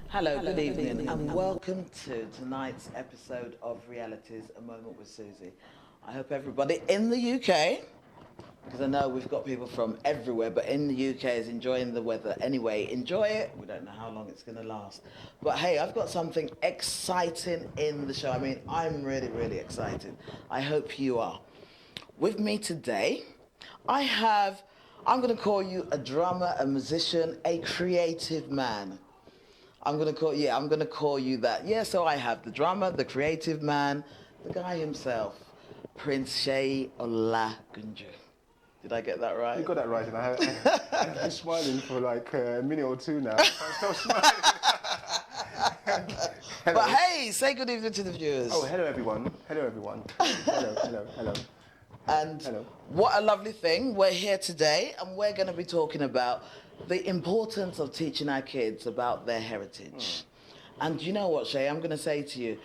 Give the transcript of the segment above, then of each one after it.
Hello, good evening, and welcome to tonight's episode of Realities, A Moment with Susie. I hope everybody in the UK, because I know we've got people from everywhere, but in the UK is enjoying the weather. Anyway, enjoy it. We don't know how long it's going to last. But hey, I've got something exciting in the show. I mean, I'm really, really excited. I hope you are. With me today, I'm going to call you a drummer, a musician, a creative man. I'm gonna call you that. Yeah, so I have the drummer, the creative man, the guy himself, Prince Seyi Olagunju. Did I get that right? You got that right, and I've been smiling for like a minute or two now. I'm still smiling. But hey, say good evening to the viewers. Oh, hello everyone. Hello everyone. Hello. And hello. What a lovely thing. We're here today, and we're going to be talking about the importance of teaching our kids about their heritage. And you know what, Shay, I'm going to say to you,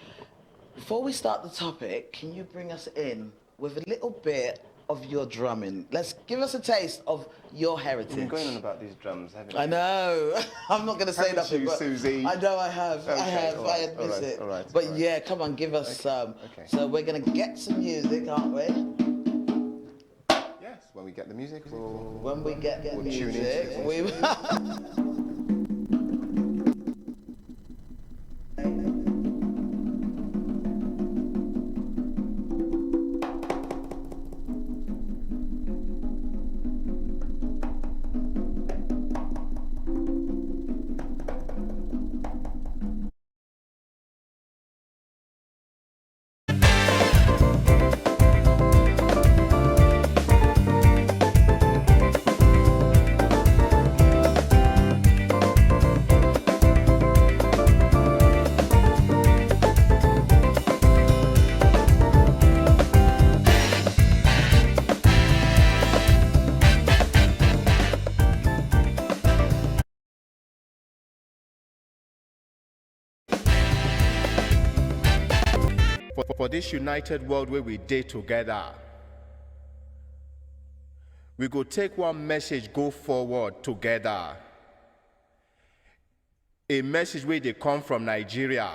before we start the topic, can you bring us in with a little bit of your drumming? Let's give us a taste of your heritage. You've been going on about these drums, haven't you? I know. I'm not going to say Haven't nothing, you, but Susie? I know I have. Okay, I have. all right, I admit it. all right, but all right. yeah, come on, give us some. Okay. So we're going to get some music, aren't we? Yes. When we get the music, we'll When we get the tune into music, the we For this united world where we dey together, we go take one message go forward together. A message where they come from Nigeria,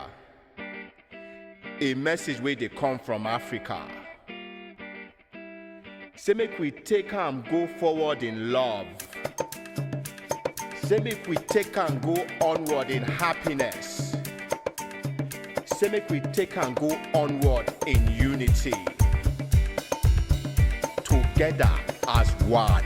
a message where they come from Africa. Say make we take and go forward in love. Say make we take and go onward in happiness. Say make we take and go onward in unity. Together as one.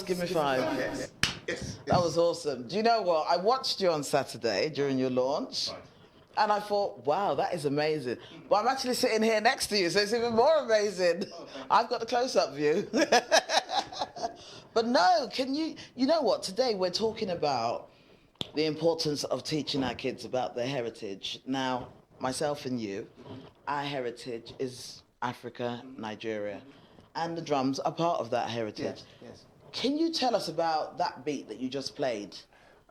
Give me five. Yes. That was awesome. Do you know what? I watched you on Saturday during your launch, and I thought, wow, that is amazing. But I'm actually sitting here next to you, so it's even more amazing. I've got the close-up view. But no, you know what? Today we're talking about the importance of teaching our kids about their heritage. Now, myself and you, our heritage is Africa, Nigeria, and the drums are part of that heritage. Yes. Can you tell us about that beat that you just played?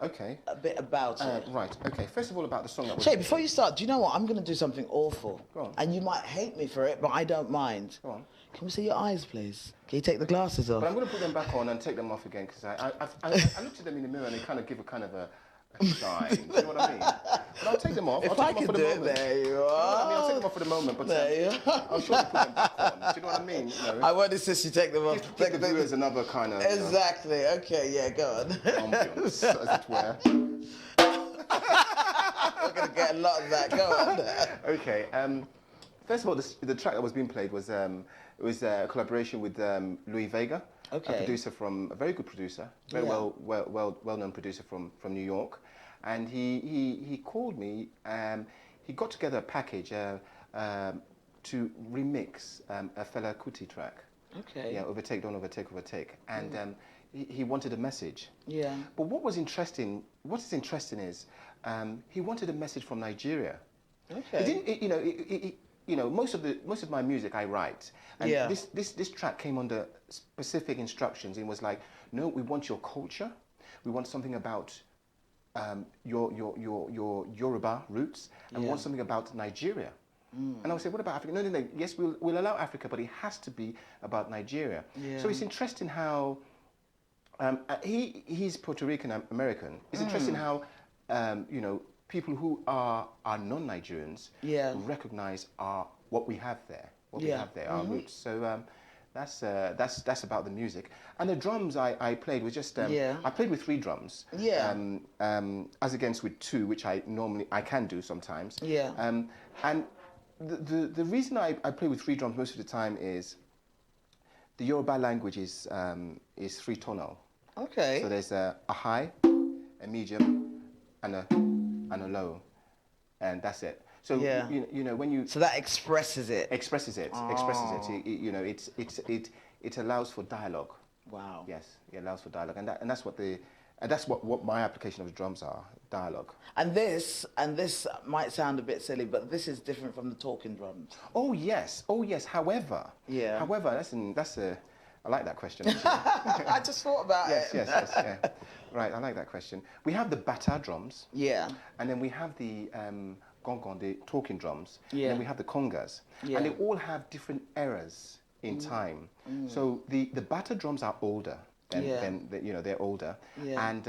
Okay. A bit about it. Right. Okay. First of all, about the song that we're Shay, before you start, do you know what? I'm going to do something awful. Go on. And you might hate me for it, but I don't mind. Go on. Can we see your eyes, please? Can you take the glasses off? But I'm going to put them back on and take them off again because I looked at them in the mirror and they kind of give a kind of a shine. Do you know what I mean? But I'll take them off. If I could do it, there you You know what I mean? are. I'll take them off for the moment, but There you are. I'll surely put them back on. Do you know what I mean? You know, I won't insist you take them off. give the viewers another kind of Exactly. Okay, yeah, go on. ambience, as it were. We're going to get a lot of that. Go on. Okay. First of all, the track that was being played was a collaboration with Louis Vega, Okay. a producer from a very good producer, very Yeah. well-known producer from New York, and he called me. He got together a package to remix a Fela Kuti track. Okay. Yeah, Overtake, Don't Overtake, Overtake, and he wanted a message. Yeah. But what is interesting is he wanted a message from Nigeria. Okay. He didn't, most of my music I write, and Yeah. this track came under specific instructions. It was like, no, we want your culture, we want something about your Yoruba roots, and we Yeah. want something about Nigeria. And I would say, what about Africa? No. Yes, we'll allow Africa, but it has to be about Nigeria. Yeah. So it's interesting how he's Puerto Rican American. It's interesting how people who are non-Nigerians Yeah. recognize what we have there, Yeah. our roots. So that's about the music. And the drums I played was just Yeah. I played with 3 drums. Yeah. As against with 2, which I can do sometimes. Yeah. And the reason I play with 3 drums most of the time is the Yoruba language is 3 tonal. Okay. So there's a high, a medium, and a low, and that's it. So Yeah. When you So that expresses it. expresses it, it allows for dialogue. Wow. Yes, it allows for dialogue, and that's what my application of the drums are, dialogue. And this might sound a bit silly, but this is different from the talking drums. Oh yes. However, Yeah. I like that question. I just thought about Yes, it. yeah. Right, I like that question. We have the bata drums, Yeah. and then we have the gong, the talking drums, Yeah. and then we have the congas, Yeah. and they all have different eras in time. So the bata drums are older Yeah. than they're older, Yeah. and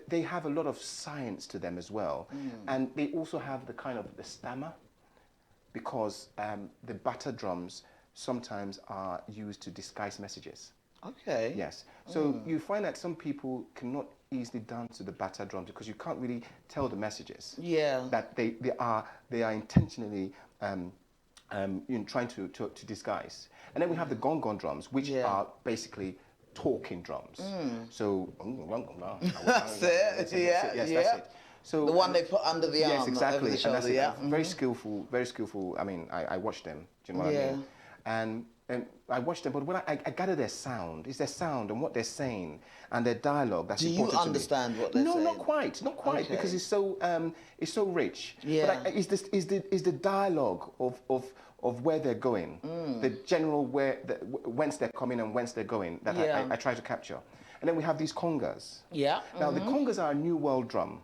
they have a lot of science to them as well, and they also have the kind of the stammer, because the bata drums sometimes are used to disguise messages. Okay. Yes. So you find that some people cannot easily dance to the bata drums because you can't really tell the messages. Yeah. That they are intentionally trying to disguise. And then we have the gong drums, which Yeah. are basically talking drums. So That's it. Yeah. Yes, yeah. that's it. So The one they put under the arm, yes, not exactly. over the And shoulder. that's it. Yeah. Very skillful, very skillful. I mean, I watched them. Do you know what I mean? And I watched them, but when I gather their sound, it's their sound and what they're saying and their dialogue that's Do you important understand to me. what they're No, saying? not quite, Okay. because it's so rich. Yeah. But is the dialogue of where they're going, the general whence they're coming and whence they're going that Yeah. I try to capture. And then we have these congas. Yeah. Now the congas are a new world drum.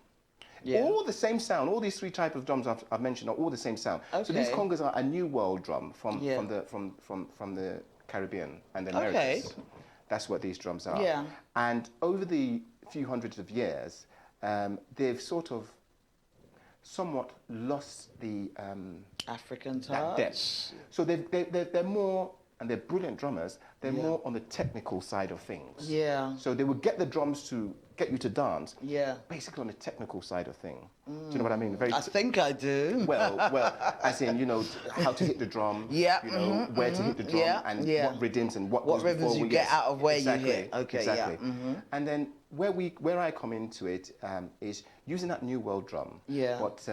Yeah. All the same sound. All these 3 types of drums I've mentioned are all the same sound. So these Okay. congas are a new world drum from Yeah. from the Caribbean and the Okay. Americas. That's what these drums are. Yeah. And over the few hundreds of years, they've sort of somewhat lost the African touch. that depth. So they're more, and they're brilliant drummers. They're Yeah. more on the technical side of things. Yeah. So they would get the drums to get you to dance. Yeah. Basically on the technical side of thing. Do you know what I mean? Very I think I do. well, as in, how to hit the drum, Yeah, where to hit the drum, yeah, and yeah. what rhythms and what What goes rhythms before you we get out of where you exactly, hit. Okay, yeah, exactly. And then where I come into it is using that new world drum, Yeah. but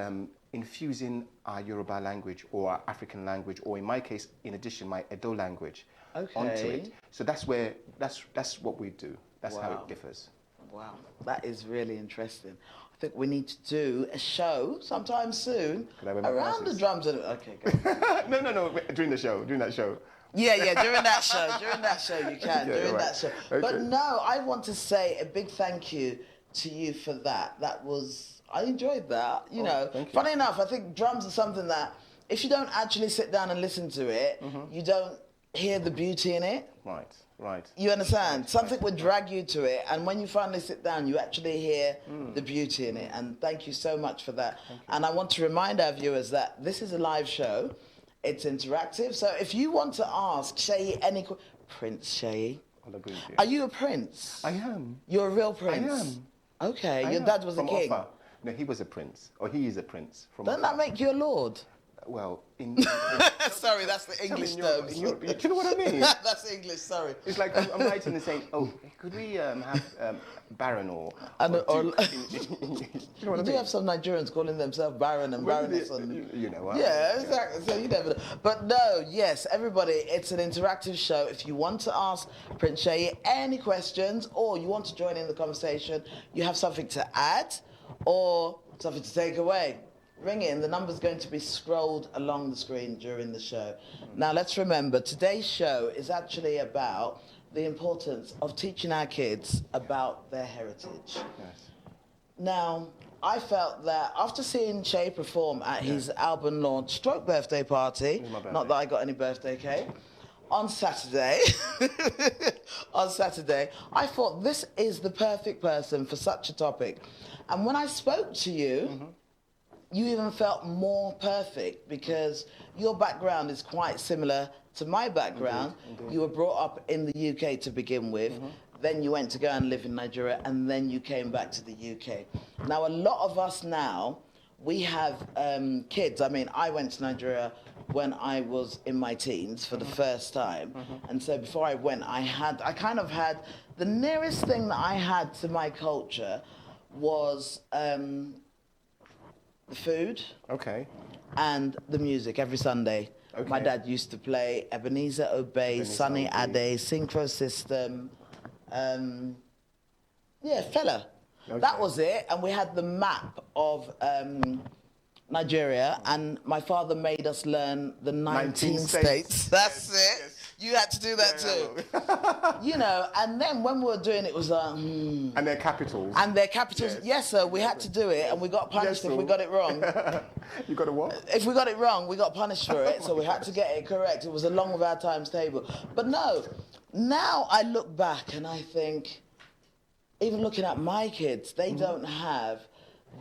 infusing our Yoruba language or our African language, or in my case, in addition, my Edo language onto Okay. it. So that's what we do. That's how Wow. it differs. Wow, that is really interesting. I think we need to do a show sometime soon Could I wear my around the glasses? drums. Okay, go. No, during that show. Yeah, during that show you can, Okay, during right. that show. Okay. But no, I want to say a big thank you to you for that. I enjoyed that, thank you. Funny enough, I think drums are something that if you don't actually sit down and listen to it, you don't hear the beauty in it. Right, right. You understand? Something would drag you to it, and when you finally sit down, you actually hear the beauty in it. And thank you so much for that. And I want to remind our viewers that this is a live show. It's interactive. So if you want to ask Shay Prince Shay, I'll agree with you. are you a prince? I am. You're a real prince? I am. Okay, I your am. dad was From a king. Offa. No, he was a prince, or he is a prince. From Doesn't Offa. that make you a lord? Well, Sorry, that's the English term. do you know what I mean? That's English, sorry. It's like I'm writing and saying, oh, could we have Baron or Duke? You know what You I do mean? have some Nigerians calling themselves Baron and Baroness. You know what? Yeah, exactly. So you never know. But no, yes, everybody, it's an interactive show. If you want to ask Prince Shay any questions or you want to join in the conversation, you have something to add or something to take away, ring in. The number's going to be scrolled along the screen during the show. Now, let's remember, today's show is actually about the importance of teaching our kids about their heritage. Yes. Now, I felt that after seeing Shay perform at his album launch stroke birthday party, was my birthday. not that I got any birthday cake, on Saturday, I thought this is the perfect person for such a topic. And when I spoke to you, you even felt more perfect because your background is quite similar to my background. Indeed. You were brought up in the UK to begin with. Then you went to go and live in Nigeria, and then you came back to the UK. Now, a lot of us now, we have kids. I mean, I went to Nigeria when I was in my teens for the first time. And so before I went, I kind of had, the nearest thing that I had to my culture was the food Okay. and the music every Sunday. Okay. My dad used to play Ebenezer Obey, Ebenezer Sunny Obey. Ade, Synchro System, Fella. Okay. That was it. And we had the map of Nigeria, and my father made us learn the 19 states. That's it. Yes. You had to do that too. You know, and then when we were doing it, it was like, And their capitals. And their capitals, Yes. yes, sir, we had to do it, and we got punished Yes, if we sir. got it wrong. You got a what? If we got it wrong, we got punished for it, so we had to get it correct. It was along with our times table. But no, now I look back and I think, even looking at my kids, they don't have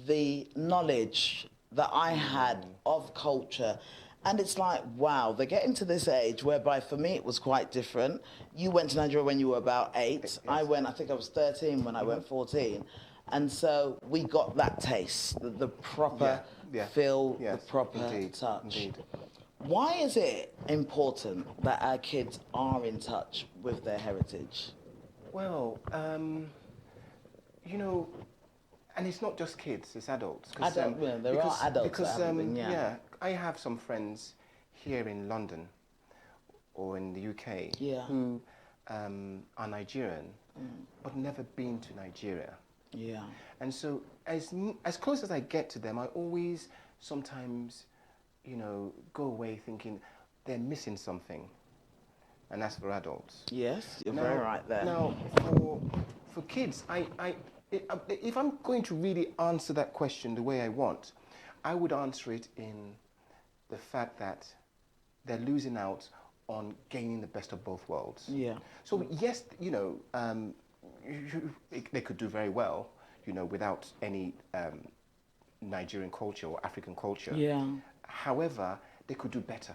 the knowledge that I had of culture. And it's like, wow, they're getting to this age whereby for me it was quite different. You went to Nigeria when you were about 8. Yes. I think I was 13 when I went 14. And so we got that taste, the proper feel, Yes, the proper indeed, touch. indeed. Why is it important that our kids are in touch with their heritage? Well, you know, and it's not just kids, it's adults. There are adults Because, that haven't been, yeah. I have some friends here in London or in the UK Yeah. who are Nigerian but never been to Nigeria. Yeah. And so as close as I get to them, I always sometimes, you know, go away thinking they're missing something. And that's for adults. Yes, you're very right there. Now, for kids, if I'm going to really answer that question the way I want, I would answer it in the fact that they're losing out on gaining the best of both worlds. Yeah. So yes, you know, they could do very well, you know, without any Nigerian culture or African culture. Yeah. However, they could do better.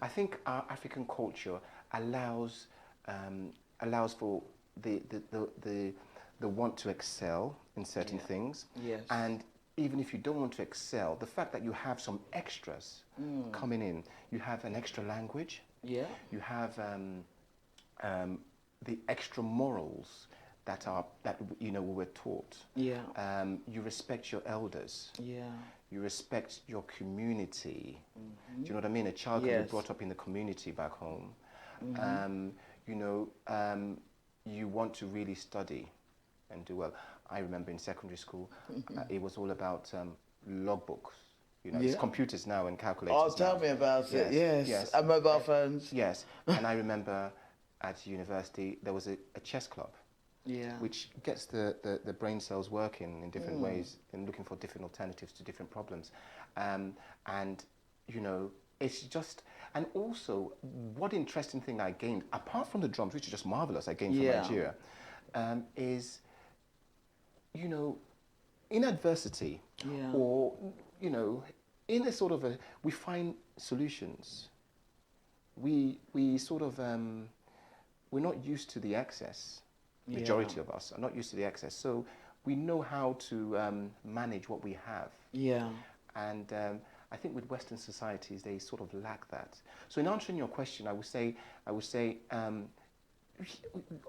I think our African culture allows for the want to excel in certain things. Yes. And even if you don't want to excel, the fact that you have some extras coming in, you have an extra language. Yeah. You have the extra morals that you know we were taught. Yeah. You respect your elders. Yeah. You respect your community. Do you know what I mean? A child can Yes. be brought up in the community back home. You know, you want to really study and do well. I remember in secondary school, it was all about logbooks. You know, it's Yeah. computers now and calculators. Oh, tell now. me about it. Yes. Yes. And mobile phones. Yes. And I remember at university there was a chess club. Yeah. Which gets the brain cells working in different ways and looking for different alternatives to different problems. And you know, it's just, and also, what interesting thing I gained, apart from the drums, which is just marvelous, I gained from Yeah. Nigeria, is, you know, in adversity, Yeah. or, you know, in a sort of a, we find solutions. We sort of, we're not used to the excess. Majority Yeah. of us are not used to the excess. So we know how to manage what we have. Yeah. And I think with Western societies, they sort of lack that. So in answering your question, I would say,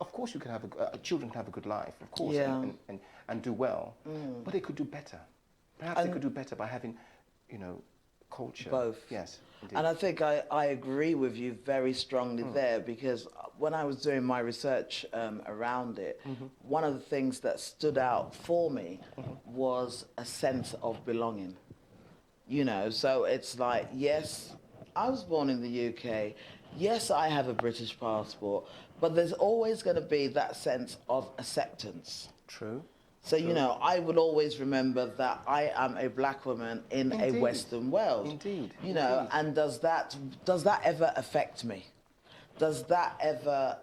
of course, you can have children can have a good life, of course, Yeah. and do well, but they could do better. Perhaps they could do better by having, you know, culture. Both. Yes, indeed. And I think I agree with you very strongly there, because when I was doing my research around it, one of the things that stood out for me was a sense of belonging. You know, so it's like, yes, I was born in the UK. Yes, I have a British passport, but there's always going to be that sense of acceptance. True. So, you know, I will always remember that I am a black woman in Indeed. a Western world. Indeed. You know, Indeed. and does that ever affect me? Does that ever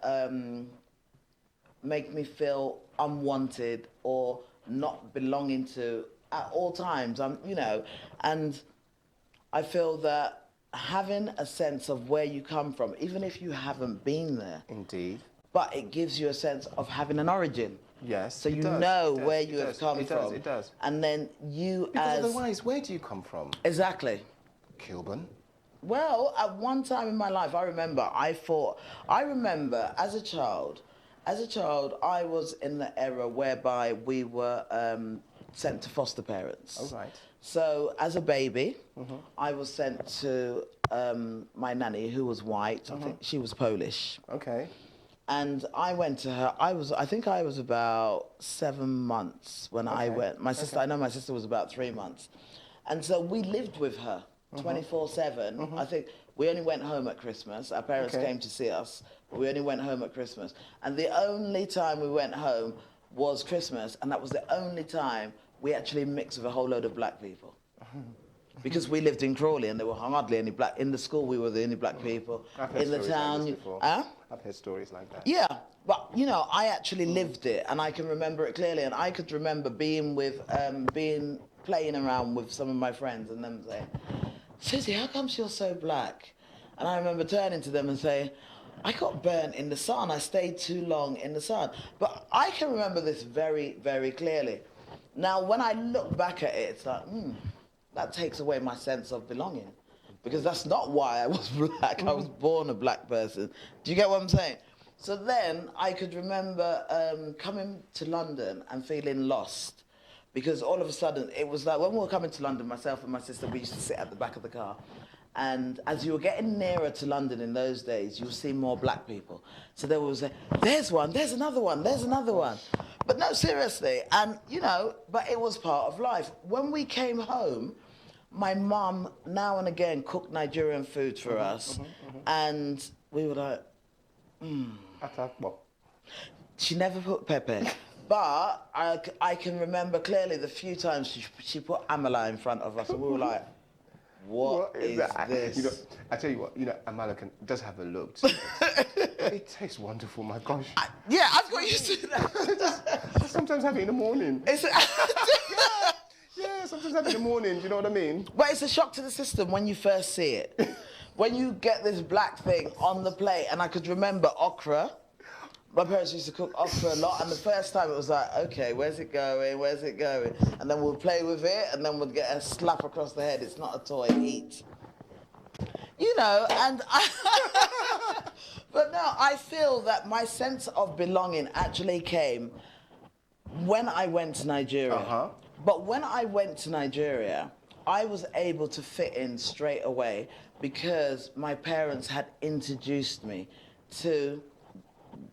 make me feel unwanted or not belonging to at all times? You know, and I feel that having a sense of where you come from, even if you haven't been there, Indeed. but it gives you a sense of having an origin. Yes. So it you does, know it does, where it you have does, come it from. does, it does. And then you Because as... otherwise, where do you come from? Exactly. Kilburn. Well, at one time in my life, I remember as a child, I was in the era whereby we were sent to foster parents. Oh, right. So as a baby, I was sent to my nanny, who was white. I think she was Polish. Okay. And I went to her. I think I was about 7 months when I went. My sister, I know my sister was about 3 months. And so we lived with her 24/7. I think we only went home at Christmas. Our parents came to see us, but we only went home at Christmas. And the only time we went home was Christmas, and that was the only time we actually mixed with a whole load of black people. Because we lived in Crawley and there were hardly any black. In the school, we were the only black people. I've heard In the stories like town, this before. huh? I've heard stories like that. Yeah, but you know, I actually lived it, and I can remember it clearly. And I could remember being playing around with some of my friends, and them saying, "Susie, how come you're so black?" And I remember turning to them and saying, "I got burnt in the sun. I stayed too long in the sun." But I can remember this very, very clearly. Now, when I look back at it, it's like, that takes away my sense of belonging, because that's not why I was black. I was born a black person. Do you get what I'm saying? So then I could remember coming to London and feeling lost, because all of a sudden it was like when we were coming to London, myself and my sister, we used to sit at the back of the car. And as you were getting nearer to London in those days, you'll see more black people. So there was there's one, there's another one, there's another one. But no, seriously. And, you know, but it was part of life. When we came home, my mum now and again cooked Nigerian food for us. And we were like, She never put pepper. But I can remember clearly the few times she put amala in front of us, and we were like, what is that? this? You know, I tell you what, you know, amala does have a look to it. It tastes wonderful, my gosh. Yeah, I've got used to that. I sometimes have it in the morning. Yeah, sometimes have it in the morning, do you know what I mean? But it's a shock to the system when you first see it. When you get this black thing on the plate, and I could remember okra. My parents used to cook okra a lot, and the first time it was like, okay, where's it going, where's it going? And then we'll play with it, and then we'll get a slap across the head. It's not a toy, eat. You know, and but no, I feel that my sense of belonging actually came when I went to Nigeria. But when I went to Nigeria, I was able to fit in straight away because my parents had introduced me to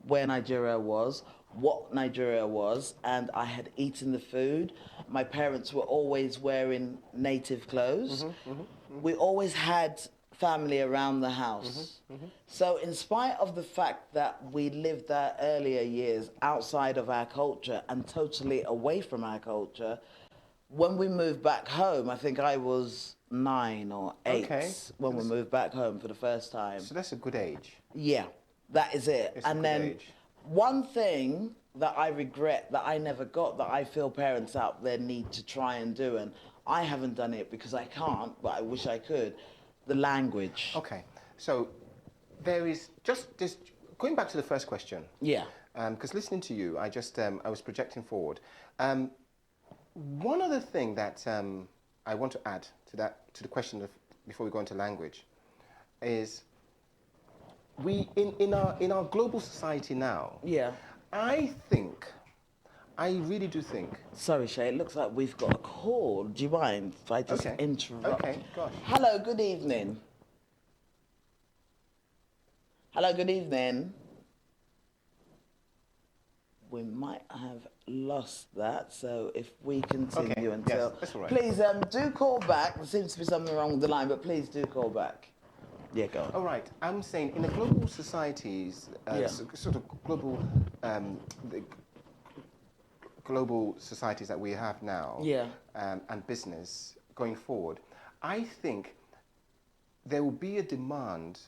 where Nigeria was, what Nigeria was, and I had eaten the food. My parents were always wearing native clothes. We always had family around the house. So in spite of the fact that we lived our earlier years outside of our culture and totally away from our culture, when we moved back home, I think I was 9 or 8 Okay. when we moved back home for the first time. So that's a good age. Yeah, that is it. It's a And good then age. one thing that I regret that I never got, that I feel parents out there need to try and do, and I haven't done it because I can't, but I wish I could, the language. Okay. So there is just this, going back to the first question. Yeah. Because listening to you, I was projecting forward. One other thing that I want to add to the question before we go into language, is we in our global society now. Yeah. I really do think. Sorry, Shay, it looks like we've got a call. Do you mind if I just Okay. interrupt? Okay, gosh. Hello, good evening. Hello, good evening. We might have lost that, so if we continue Okay, yes, until... that's all right. Please do call back. There seems to be something wrong with the line, but please do call back. Yeah, go on. All right. I'm saying in the global societies, Yeah. sort of the global societies that we have now, Yeah. and business going forward, I think there will be a demand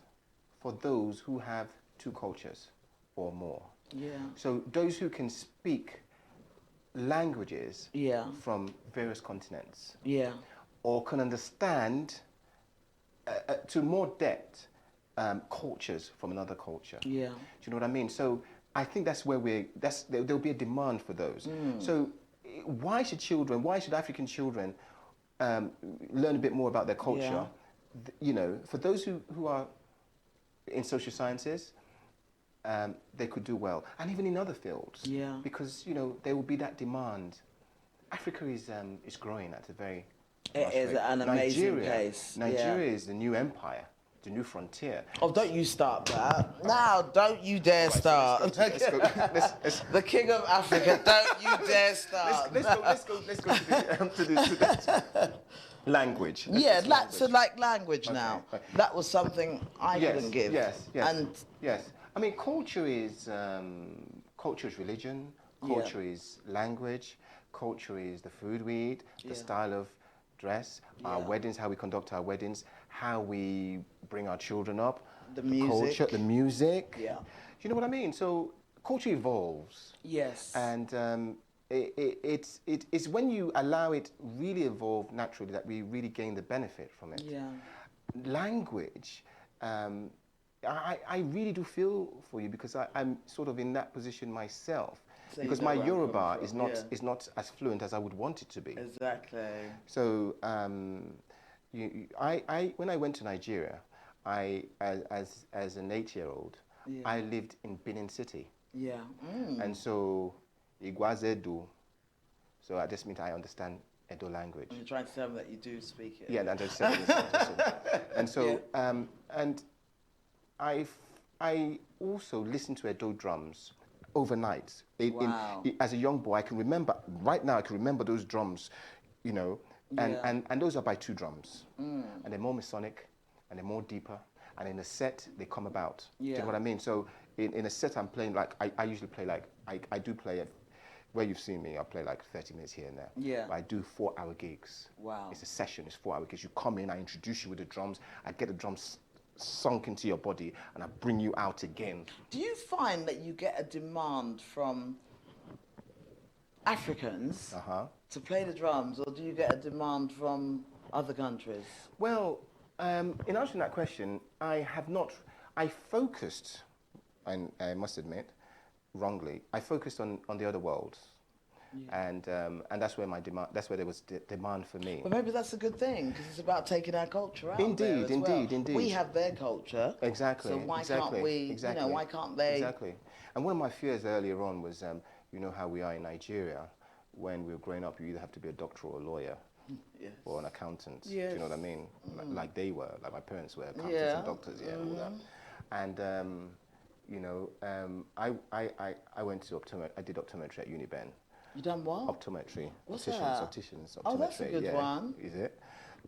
for those who have 2 cultures or more. Yeah. So those who can speak languages Yeah. from various continents, Yeah. or can understand to more depth cultures from another culture. Yeah. Do you know what I mean? So I think that's where there'll be a demand for those. So why should African children learn a bit more about their culture? Yeah. You know, for those who are in social sciences, they could do well, and even in other fields. Yeah. Because you know there will be that demand. Africa is growing at a very It fast is rate. at an amazing pace. Nigeria is the new empire, the new frontier. Oh, don't you start that. Now, don't you dare start. Let's go. Let's The king of Africa, don't you dare start. let's go to the language. Yeah, Let's so like language now. Okay. That was something I couldn't give. Yes. And yes. I mean, culture is religion. Culture is language. Culture is the food we eat, the style of dress, our Yeah. weddings, how we conduct our weddings, how we bring our children up, The music. culture, the music. Yeah. You know what I mean? So culture evolves. yes. And it's when you allow it really evolve naturally that we really gain the benefit from it. yeah. Language, I really do feel for you because I'm sort of in that position myself. So you Because know my where I'm Yoruba coming is from, not yeah. is not as fluent as I would want it to be. Exactly. So I when I went to Nigeria, as an 8-year-old, Yeah. I lived in Benin City. Yeah. Mm. And so, Igwazedu. So I just mean I understand Edo language. You're trying to tell me that you do speak it. Yeah, and I just said this. And so, and I also listened to Edo drums overnight. Wow. As a young boy, I can remember, right now I can remember those drums, you know, and those are by 2 drums. And they're more Masonic, and they're more deeper, and in a set, they come about. Do you Yeah. know what I mean? So in a set, I'm playing like, I usually play like, I do play it, where you've seen me, I play like 30 minutes here and there. Yeah. But I do 4-hour gigs. Wow. It's a session, it's 4-hour gigs. You come in, I introduce you with the drums, I get the drums sunk into your body, and I bring you out again. Do you find that you get a demand from Africans to play the drums, or do you get a demand from other countries? Well, in answering that question, I focused, and I must admit, wrongly, I focused on the other world. And that's where there was demand for me. But maybe that's a good thing, because it's about taking our culture out there as well. Indeed. We have their culture. Exactly. So why can't we, Exactly. you know, why can't they? Exactly. And one of my fears earlier on was, you know how we are in Nigeria, when we were growing up, you either have to be a doctor or a lawyer. Yes. Or an accountant. Do Yes. you know what I mean? Like they were, like my parents were accountants Yeah. and doctors, all that. And you know, I went to I did optometry at Uniben. You done what? Optometry. What's Opticians. Oh, that's a optometry, good yeah. one. Is it?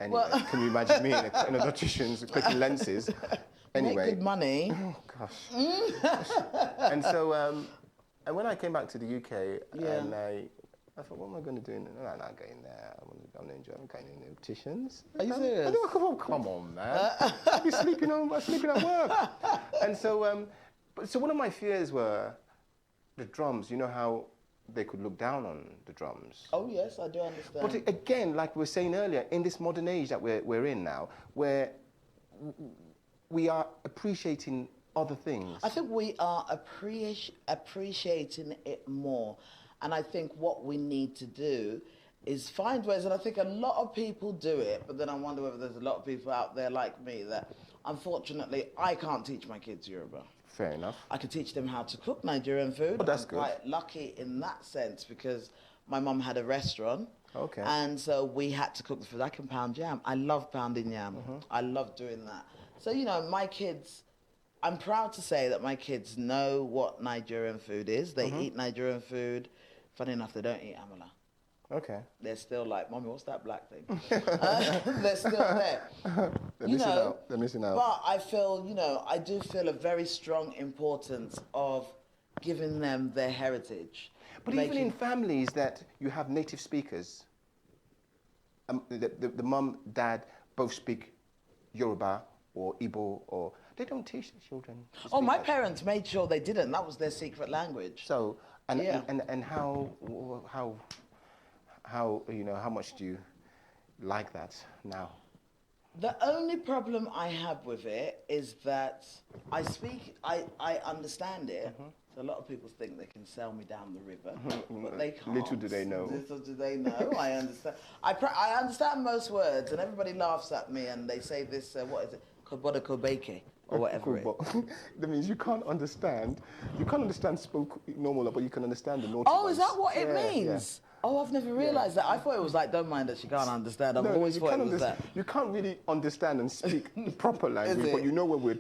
Anyway, Well- can you imagine me in an optician's clicking lenses? Anyway. Make good money. Oh gosh. And so, and when I came back to the UK, Yeah. and I thought, what am I going to do? No, I'm not going there. I'm going to enjoy. I'm going to nutritions. Are you serious? Come on, man. I'll be sleeping at work. And so, so one of my fears were the drums. You know how they could look down on the drums. Oh yes, I do understand. But again, like we were saying earlier, in this modern age that we're in now, where we are appreciating other things. I think we are appreciating it more. And I think what we need to do is find ways, and I think a lot of people do it, but then I wonder whether there's a lot of people out there like me that, unfortunately, I can't teach my kids Yoruba. Fair enough. I can teach them how to cook Nigerian food. Oh, that's I'm good. quite lucky in that sense because my mum had a restaurant. Okay. And so we had to cook the food. I can pound yam. I love pounding yam. I love doing that. So, you know, my kids, I'm proud to say that my kids know what Nigerian food is. They eat Nigerian food. Funny enough, they don't eat amala. Okay. They're still like, Mommy, what's that black thing? They're still there. They're missing out. But I feel, you know, I do feel a very strong importance of giving them their heritage. But even in families that you have native speakers, the mum, dad both speak Yoruba or Igbo, or they don't teach the children to Oh, speak my that. parents made sure they didn't. That was their secret language. So, and Yeah. and how you know, how much do you like that now? The only problem I have with it is that I understand it. So a lot of people think they can sell me down the river, but they can't. Little do they know. Little do they know. I understand. I understand most words, and everybody laughs at me, and they say this. What is it? Koboda kobeke or whatever. That means you can't understand. You can't understand spoke normal, but you can understand the naughty Oh, ones. is that what it Yeah, means? Oh, I've never realised that. I thought it was like, don't mind that she can't understand. I've always you thought can't it was that. You can't really understand and speak the proper language, it? but you know when we're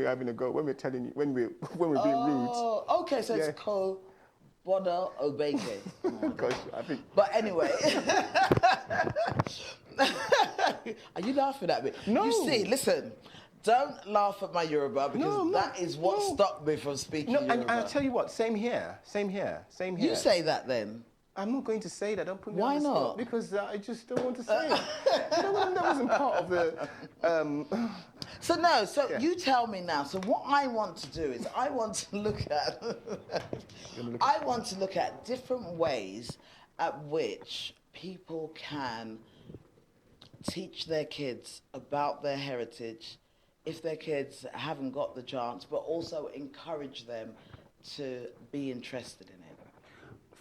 having a go, when we're telling you, when we're being rude. Oh, okay, so Yeah. it's Koboda obeke. Gosh, I think. But anyway, are you laughing at me? No. You see, listen, don't laugh at my Yoruba because No, that is what no. stopped me from speaking No, Yoruba. and I'll tell you what. Same here. You say that then. I'm not going to say that. Don't put me Why on the spot not? because I just don't want to say it. that wasn't part of the. So you tell me now. So what I want to do is I want to look at different ways at which people can teach their kids about their heritage if their kids haven't got the chance, but also encourage them to be interested in it.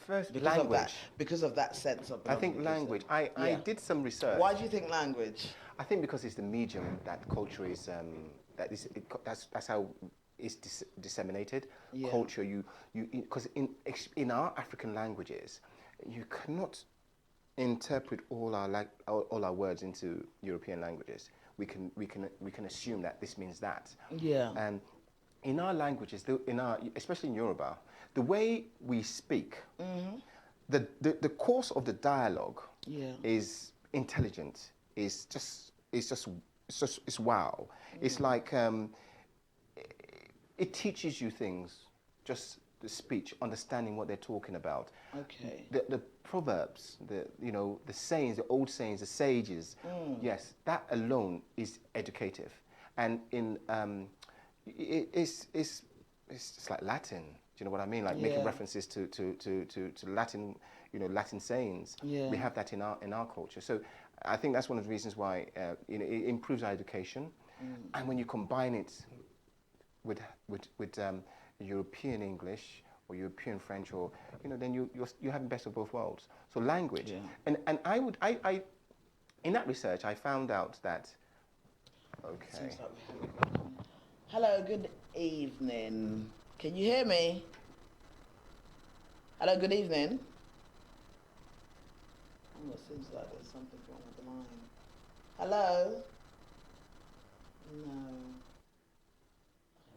First, Because language. Because of that sense of I think belonging, language. isn't it? I Yeah. did some research. Why do you think language? I think because it's the medium that culture is. That's how it's disseminated. Yeah. Culture. Because in our African languages, you cannot interpret all our words into European languages. We can assume that this means that. Yeah. And in our languages, especially in Yoruba, the way we speak, the course of the dialogue Yeah. is intelligent. It's wow. It's like it teaches you things. Just the speech, understanding what they're talking about. Okay. The proverbs, the sayings, the old sayings, the sages. Yes, that alone is educative, and it's like Latin. Do you know what I mean? Like making Yeah. references to Latin, Latin sayings. Yeah. We have that in our culture. So I think that's one of the reasons why it improves our education, and when you combine it with European English or European French, or then you're having best of both worlds. So language, Yeah. and I in that research I found out that. Okay. Seems like we have it. Hello, good evening. Can you hear me? Hello, good evening. Oh, it seems like there's something wrong with the line. Hello? No.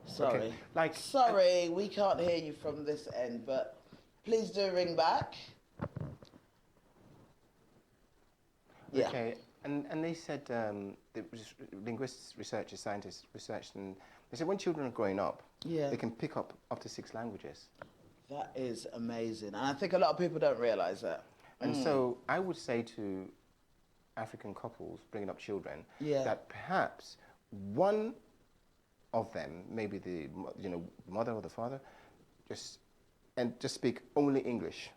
Sorry. Okay. Sorry, we can't hear you from this end, but please do ring back. Yeah. Okay. And they said linguists, researchers, scientists researched, and they said when children are growing up, Yeah. they can pick up to 6 languages. That is amazing. And I think a lot of people don't realize that. And so I would say to African couples bringing up children Yeah. that perhaps one of them, maybe the mother or the father, just speak only English,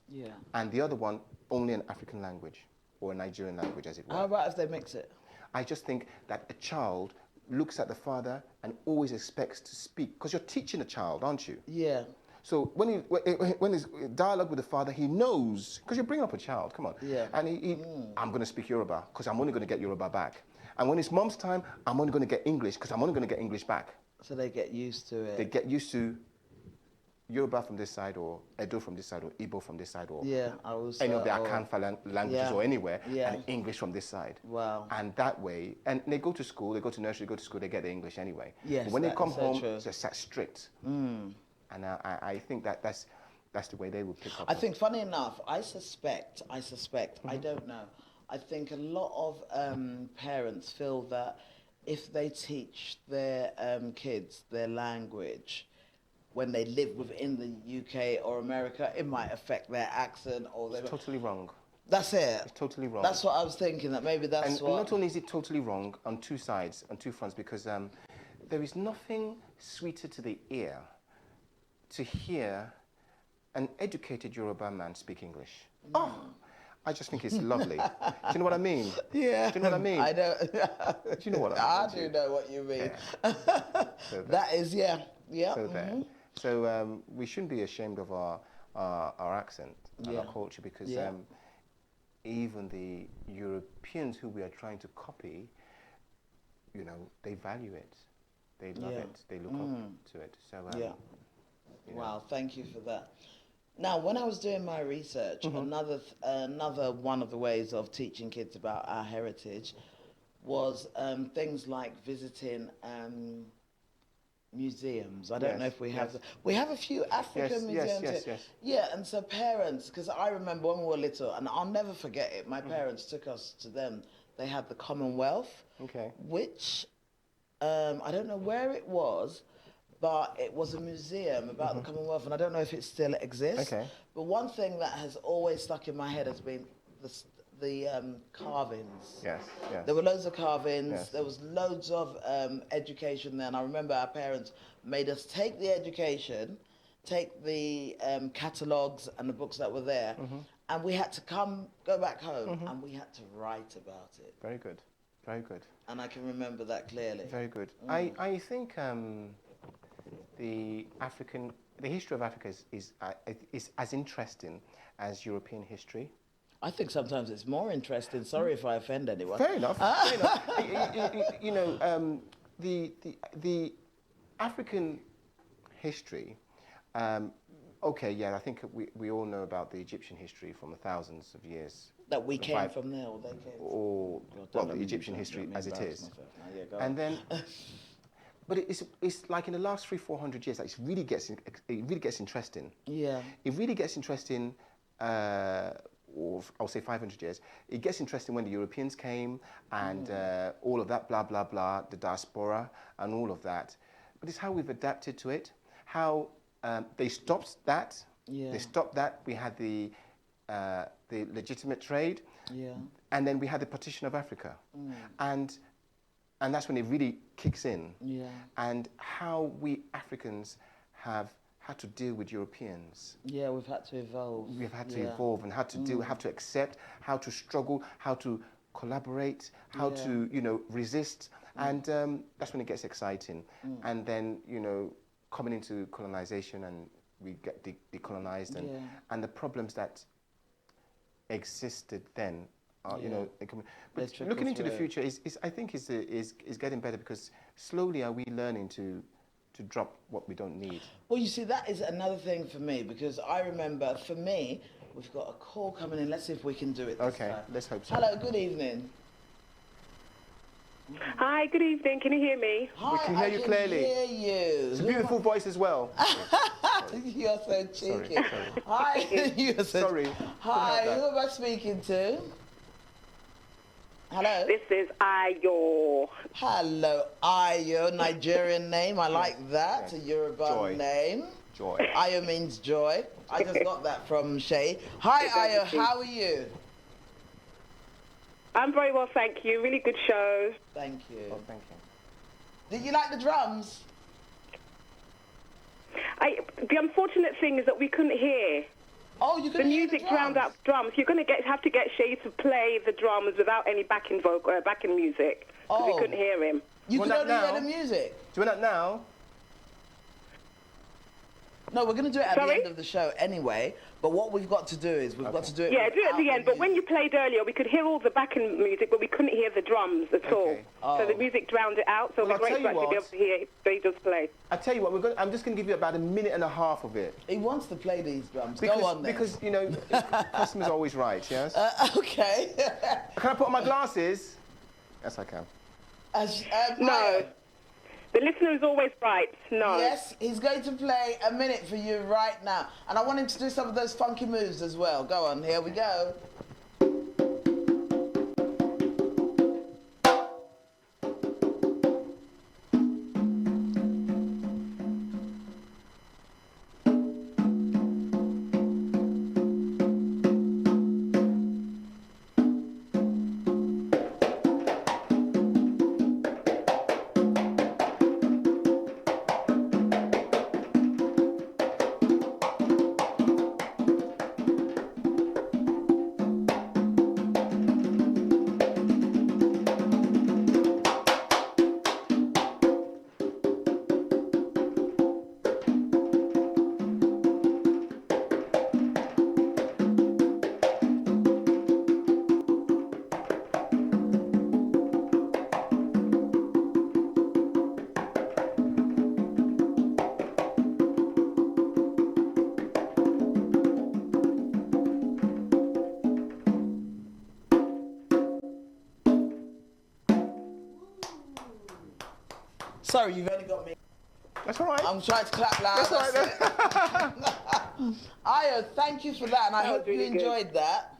Yeah. and the other one only an African language or a Nigerian language, as it were. How about if they mix it? I just think that a child looks at the father and always expects to speak, because you're teaching a child, aren't you? Yeah. So when he's dialogue with the father, he knows, because you're bringing up a child, come on. Yeah. And I'm going to speak Yoruba, because I'm only going to get Yoruba back. And when it's mom's time, I'm only going to get English, because I'm only going to get English back. So they get used to it. They get used to Yoruba from this side, or Edo from this side, or Igbo from this side, or Yeah, I was, any of the or- Akanfa languages, Yeah. or anywhere, Yeah. and English from this side. Wow. And that way, and they go to school, they go to nursery, go to school, they get the English anyway. Yes, But when they that come is so home, true. it's just that strict. And I think that's the way they would pick up. I think, funny enough, I suspect, I don't know. I think a lot of parents feel that if they teach their kids their language when they live within the UK or America, it might affect their accent or their... It's totally wrong. That's it. It's totally wrong. That's what I was thinking, that maybe that's And what... not only is it totally wrong on two sides, on two fronts, because there is nothing sweeter to the ear to hear an educated Yoruba man speak English. Oh, I just think it's lovely. Do you know what I mean? Yeah. Do you know what I mean? I don't... Do you know what I mean? I do know what you mean. Yeah. So That is, yeah. Yeah. So there. So we shouldn't be ashamed of our accent and our Yeah. culture, because Yeah. even the Europeans who we are trying to copy, they value it. They love Yeah. it. They look up to it. So Yeah. you know. Wow, thank you for that. Now, when I was doing my research, another one of the ways of teaching kids about our heritage was things like visiting museums. I don't Yes, know if we have... yes. We have a few African Yes, museums. yes, here. yes. Yeah, and so parents, because I remember when we were little, and I'll never forget it, my parents took us to them. They had the Commonwealth, Okay. which I don't know where it was, but it was a museum about the Commonwealth, and I don't know if it still exists. Okay. But one thing that has always stuck in my head has been the carvings. Yes. Yes. There were loads of carvings. Yes. There was loads of education there, and I remember our parents made us take the education, take the catalogues and the books that were there, and we had to go back home, and we had to write about it. Very good. Very good. And I can remember that clearly. Very good. I think the history of Africa is as interesting as European history. I think sometimes it's more interesting. Sorry if I offend anyone. Fair enough. Fair enough. The African history. Okay, yeah, I think we all know about the Egyptian history from the thousands of years. That we came Right. from there, or they came from. Or Don't well, let the me Egyptian don't history let me as it embarrass is. myself now. Yeah, go And on. then, but it's like in the last 300-400 years, like it really gets interesting. Yeah. It really gets interesting, or I'll say 500 years. It gets interesting when the Europeans came and all of that, blah, blah, blah, the diaspora and all of that. But it's how we've adapted to it, how they stopped that. Yeah. They stopped that. We had the legitimate trade. Yeah. And then we had the partition of Africa. And that's when it really kicks in. Yeah. And how we Africans have had to deal with Europeans. Yeah, we've had to evolve. We've had to Yeah. evolve and had to deal, have to accept, how to struggle, how to collaborate, how to, resist. And that's when it gets exciting. And then, coming into colonization, and we get decolonized, and the problems that existed then are, but trickle looking into the through. future I think is getting better, because slowly are we learning to drop what we don't need. Well, you see, that is another thing for me, because I remember, for me, we've got a call coming in. Let's see if we can do it this Okay, time. let's hope so. Hello, good evening. Hi, good evening. Can you hear me? Hi, can hear I you can clearly. hear you. It's a beautiful voice as well. You're so cheeky. Sorry. Hi, you're so Sorry. Hi, Couldn't help who am I speaking to? Hello. This is Ayo. Hello, Ayo, Nigerian name. I like that. A Yoruba Joy. name. Joy. Ayo means joy. I just got that from Shay. Hi, Ayo. How are you? I'm very well, thank you. Really good show. Thank you. Oh, thank you. Did you like the drums? The unfortunate thing is that we couldn't hear. Oh, you The couldn't hear music the drowned drums? out drums. You're going to have to get Shay to play the drums without any backing music. Because we Oh. couldn't hear him. You Want could that only hear now? the music. Do you want that now? No, we're going to do it at Sorry? the end of the show anyway. But what we've got to do is we've got to do it. Yeah, do it at the without end. But when you music. played earlier, we could hear all the backing music, but we couldn't hear the drums at all. Okay. So the Oh. music drowned it out. So Well, it'd be I'll great to tell you actually be what. able to hear Shay just play. I tell you what, I'm just going to give you about a minute and a half of it. He wants to play these drums. Because, Go on then. because you know, customers are always right, yes? Okay. Can I put on my glasses? Yes, I can. No. Ayo, The listener is always right. No. yes, he's going to play a minute for you right now. And I want him to do some of those funky moves as well. Go on, here we go. Sorry, you've only got me. That's all right. I'm trying to clap loud. That's all right. That's it. Ayo, thank you for that, and I That was hope you really good. enjoyed that.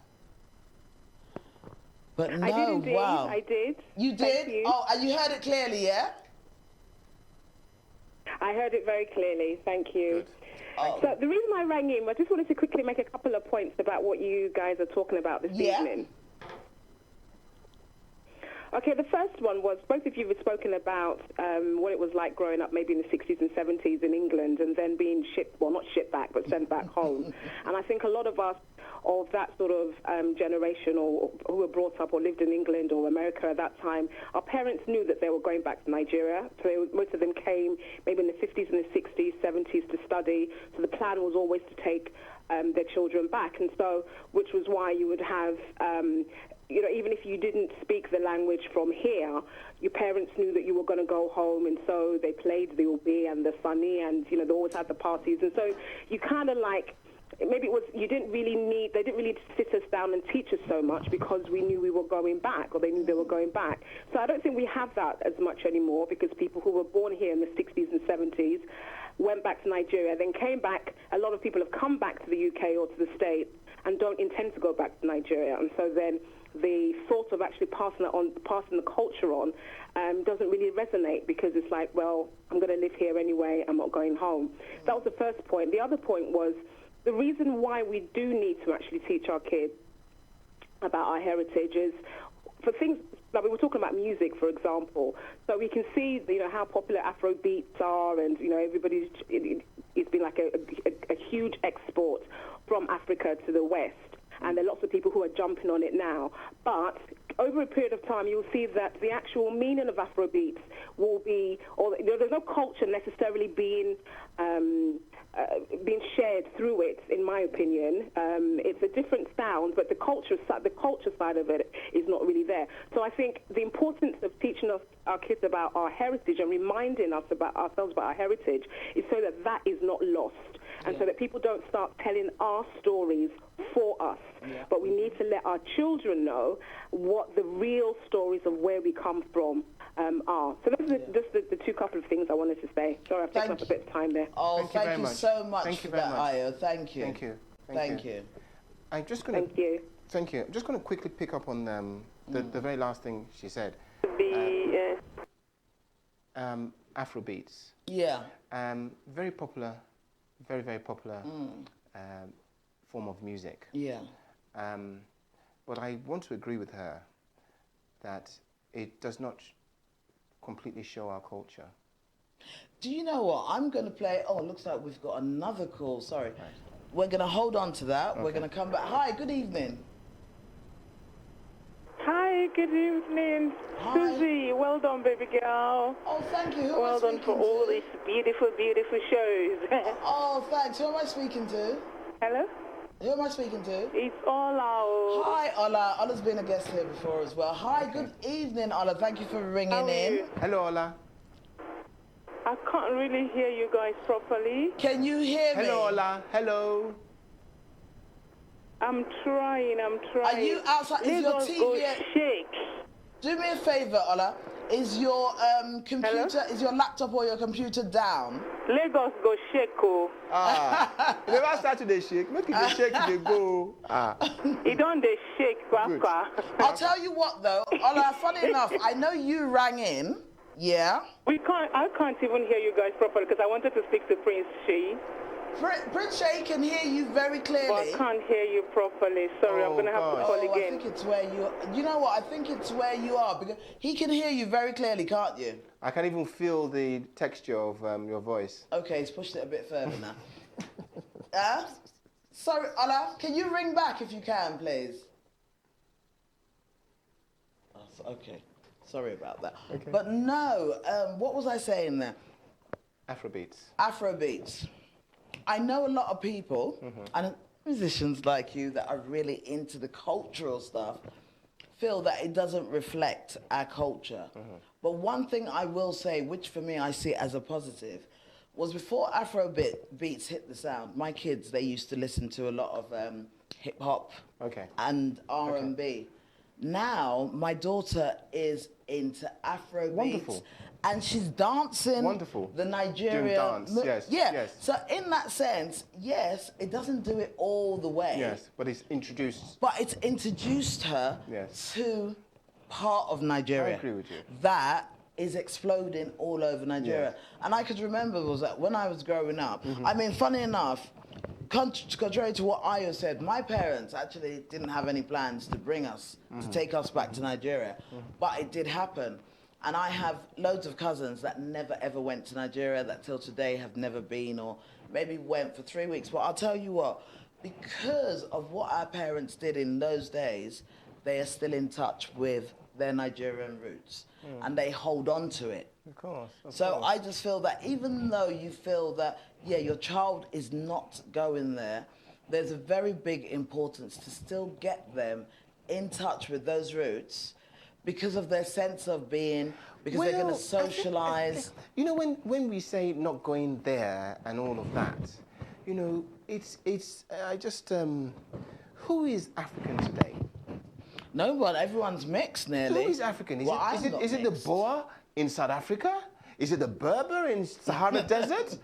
But no, I did indeed. wow. I did. You Thank did? you. Oh, and you heard it clearly, yeah? I heard it very clearly. Thank you. Good. Oh. So the reason I rang in, I just wanted to quickly make a couple of points about what you guys are talking about this Yeah. evening. Okay, the first one was both of you have spoken about what it was like growing up maybe in the 60s and 70s in England and then being shipped, well, not shipped back, but sent back home. And I think a lot of us of that sort of generation or who were brought up or lived in England or America at that time, our parents knew that they were going back to Nigeria. So most of them came maybe in the 50s and the 60s, 70s to study. So the plan was always to take their children back. And so, which was why you would have you know, even if you didn't speak the language from here, your parents knew that you were going to go home, and so they played the Obi and the Sunny, and, you know, they always had the parties. And so you kind of like, maybe it was, they didn't really sit us down and teach us so much because we knew we were going back, or they knew they were going back. So I don't think we have that as much anymore because people who were born here in the 60s and 70s went back to Nigeria, then came back. A lot of people have come back to the UK or to the States and don't intend to go back to Nigeria. And so then the thought of actually passing the culture on doesn't really resonate because it's like, well, I'm going to live here anyway, I'm not going home. That was the first point. The other point was the reason why we do need to actually teach our kids about our heritage is for things, like we were talking about music, for example. So we can see, you know, how popular Afro beats are, and, you know, it's been like a huge export from Africa to the West. And there are lots of people who are jumping on it now. But over a period of time, you'll see that the actual meaning of Afrobeats will be, or you know, there's no culture necessarily being shared through it, in my opinion. It's a different sound, but the culture side of it is not really there. So I think the importance of teaching our kids about our heritage and reminding us about ourselves about our heritage is so that that is not lost. And so that people don't start telling our stories for us. Yeah. But we need to let our children know what the real stories of where we come from are. So those are just the two couple of things I wanted to say. Sorry, I've taken up a bit of time there. Oh, thank you so much Thank for you very that, much. Ayo. Thank you. Thank you. Thank you. I'm just going to... Thank you. Thank you. I'm just going to quickly pick up on the very last thing she said. The Afrobeats. Yeah. Very popular very, very popular form of music. Yeah. But I want to agree with her that it does not completely show our culture. Do you know what? I'm going to play. Oh, it looks like we've got another call. Sorry. We're going to hold on to that. We're going to come back. Hi, good evening. Hi, good evening. Hi. Susie, well done, baby girl. Oh, thank you. Who Well am I done for speaking all to? these beautiful, beautiful shows. Oh, thanks. Who am I speaking to? Hello? Who am I speaking to? It's Ola. Hi, Ola. Ola's been a guest here before as well. Hi, good evening, Ola. Thank you for ringing How are in. you? Hello, Ola. I can't really hear you guys properly. Can you hear me? Hello, Ola. Hello. I'm trying. Are you outside? Is your Lagos TV go at- shake. Do me a favor, Ola. Is your computer, is your laptop or your computer down? Lagos go shake, oh. You never start to the shake. Make it the shake, they go. It don't they shake, Quaka. I'll tell you what though, Ola, funny enough, I know you rang in, yeah? I can't even hear you guys properly because I wanted to speak to Prince Shea, Prince Shay can hear you very but clearly. I can't hear you properly. Sorry, I'm Oh, going to have to gosh. call I again. think it's where you know what, I think it's where you are because he can hear you very clearly, can't you? I can even feel the texture of your voice. Okay, he's pushed it a bit further now. Sorry, Ola, can you ring back if you can, please? Oh, okay, sorry about that. Okay. But no, what was I saying there? Afrobeats. Afrobeats. I know a lot of people and musicians like you that are really into the cultural stuff feel that it doesn't reflect our culture. But one thing I will say, which for me I see as a positive, was before Afrobeats hit the sound, my kids, they used to listen to a lot of hip hop Okay. and R&B. Now my daughter is into Afrobeats. Wonderful. And she's dancing Wonderful. the Nigerian Doing dance, yes, Yeah. yes. So in that sense, yes, it doesn't do it all the way. Yes, but it's introduced. But it's introduced her Yes. to part of Nigeria. I agree with you. That is exploding all over Nigeria. Yes. And I could remember was that when I was growing up, I mean, funny enough, contrary to what Ayo said, my parents actually didn't have any plans to bring us, to take us back to Nigeria. But it did happen. And I have loads of cousins that never ever went to Nigeria, that till today have never been, or maybe went for 3 weeks. But I'll tell you what, because of what our parents did in those days, they are still in touch with their Nigerian roots. And they hold on to it. Of course. So I just feel that even though you feel that, yeah, your child is not going there, there's a very big importance to still get them in touch with those roots because of their sense of being, because they're going to socialize. You know, when we say not going there and all of that, you know, I just, who is African today? No, but everyone's mixed nearly. Who is African? Is Well, I'm it not is it the mixed. Boer in South Africa? Is it the Berber in Sahara Desert?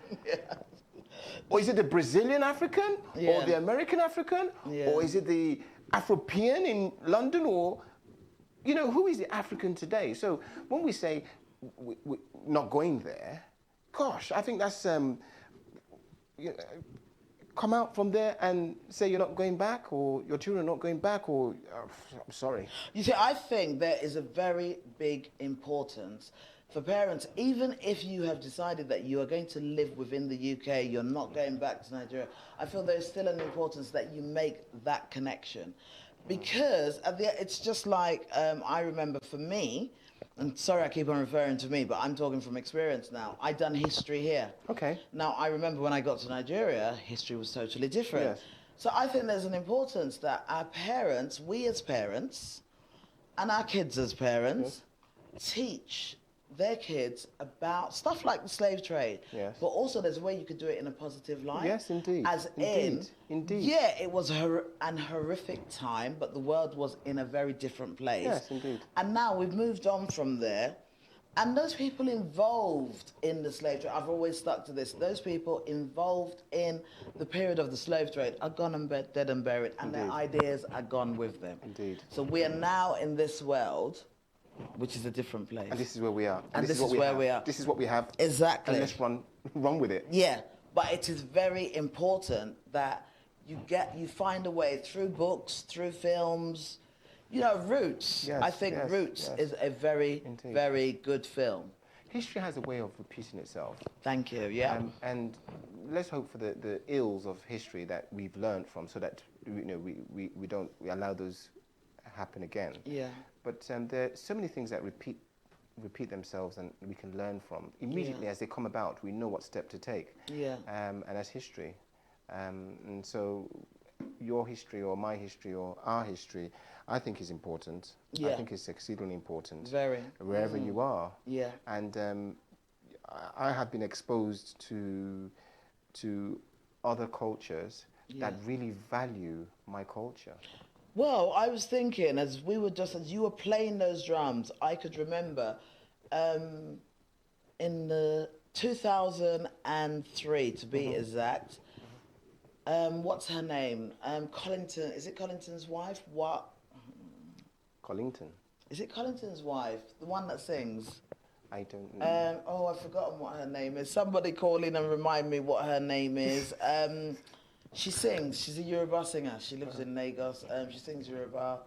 Or is it the Brazilian African? Or Yeah. the American African? Yeah. Or is it the Afropean in London? Or, you know, who is the African today? So when we say we not going there, gosh, I think that's, you know, come out from there and say you're not going back, or your children are not going back, or, I'm sorry. You see, I think there is a very big importance for parents, even if you have decided that you are going to live within the UK, you're not going back to Nigeria, I feel there's still an importance that you make that connection. Because it's just like, I remember for me, and sorry I keep on referring to me, but I'm talking from experience now, I'd done history here. Okay. Now, I remember when I got to Nigeria, history was totally different. Yes. So I think there's an importance that our parents, we as parents, and our kids as parents, teach their kids about stuff like the slave trade. Yes. But also there's a way you could do it in a positive light. Yes, indeed. As Indeed. yeah, it was an horrific time, but the world was in a very different place. Yes, indeed. And now we've moved on from there. And those people involved in the slave trade, I've always stuck to this, those people involved in the period of the slave trade are gone and dead and buried, and their ideas are gone with them. Indeed. So we are now in this world, which is a different place. And this is where we are. And this is what where have. we are. This is what we have. Exactly. And let's run with it. Yeah, But it is very important that you find a way through books, through films. You know, Roots. Yes, I think yes, Roots yes. is a very, Indeed. very good film. History has a way of repeating itself. Thank you. Yeah. And let's hope for the ills of history that we've learned from, so that we don't allow those happen again. Yeah. But there are so many things that repeat themselves, and we can learn from immediately as they come about. We know what step to take. Yeah. And that's history. And so your history or my history or our history, I think is important. Yeah. I think it's exceedingly important. Very. Wherever you are. Yeah. And I have been exposed to other cultures that really value my culture. Well, I was thinking as you were playing those drums, I could remember in the 2003 to be exact. What's her name? Collington. Is it Collington's wife? What? Collington. Is it Collington's wife? The one that sings? I don't know. I've forgotten what her name is. Somebody call in and remind me what her name is. She sings. She's a Yoruba singer. She lives in Lagos. She sings Yoruba.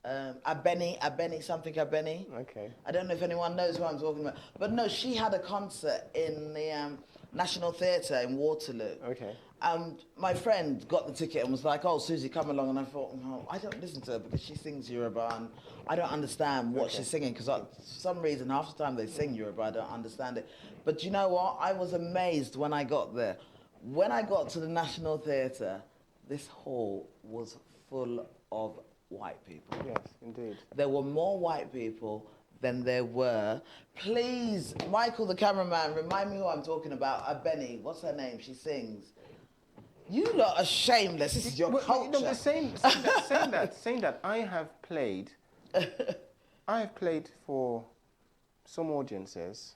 Abeni, something Abeni. Okay. I don't know if anyone knows who I'm talking about. But no, she had a concert in the National Theatre in Waterloo. Okay. And my friend got the ticket and was like, "Oh, Susie, come along." And I thought, "No, I don't listen to her because she sings Yoruba and I don't understand what she's singing because for some reason half the time they sing Yoruba, I don't understand it." But you know what? I was amazed when I got there. When I got to the National Theatre, this hall was full of white people. Yes, indeed. There were more white people than there were. Please, Michael, the cameraman, remind me who I'm talking about. Abeni, what's her name? She sings. You lot are shameless. This is your culture. No, saying that, I have played for some audiences,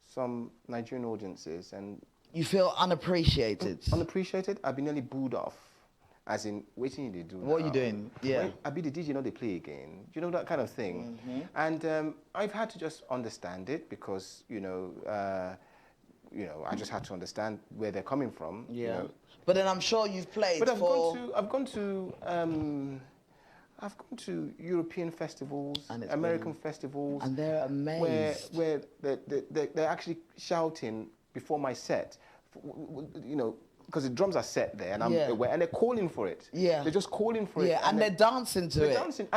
some Nigerian audiences, and You feel unappreciated. unappreciated. I've been nearly booed off, as in waiting they do. What are you doing? Yeah. I be the DJ, not they play again. You know, that kind of thing. And I've had to just understand it because I just had to understand where they're coming from. Yeah. You know. But then I'm sure you've played But for... I've gone to European festivals, And it's American festivals, And they're amazed. where they're actually shouting before my set, because the drums are set there, and and they're calling for it. Yeah. They're just calling for it. Yeah, and they're dancing to it. Dancing,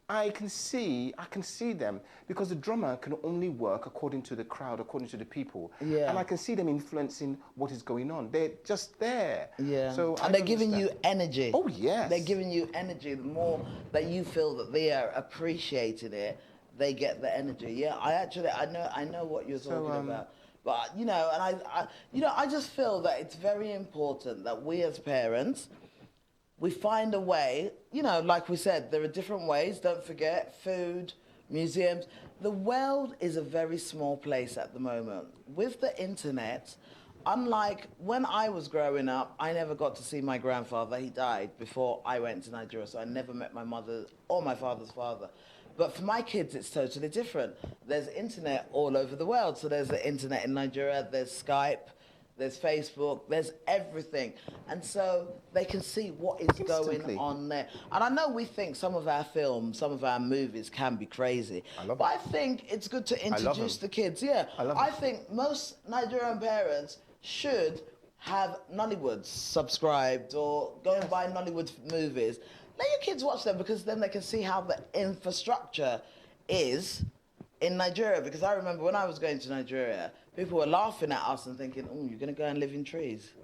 I can see them because the drummer can only work according to the crowd, according to the people. Yeah. And I can see them influencing what is going on. They're just there. Yeah. So and they're giving you energy. Oh, yes. They're giving you energy. The more that you feel that they are appreciating it, they get the energy. Yeah, I know what you're talking about. But I just feel that it's very important that we as parents, we find a way, like we said, there are different ways. Don't forget, food, museums. The world is a very small place at the moment. With the internet, unlike when I was growing up, I never got to see my grandfather. He died before I went to Nigeria, so I never met my mother or my father's father. But for my kids, it's totally different. There's internet all over the world. So there's the internet in Nigeria, there's Skype, there's Facebook, there's everything. And so they can see what is going on there. And I know we think some of our films, some of our movies can be crazy. But I think it's good to introduce the kids. Yeah, I think most Nigerian parents should have Nollywood subscribed or go and buy Nollywood movies. Let your kids watch them because then they can see how the infrastructure is in Nigeria. Because I remember when I was going to Nigeria, people were laughing at us and thinking, "Oh, you're going to go and live in trees."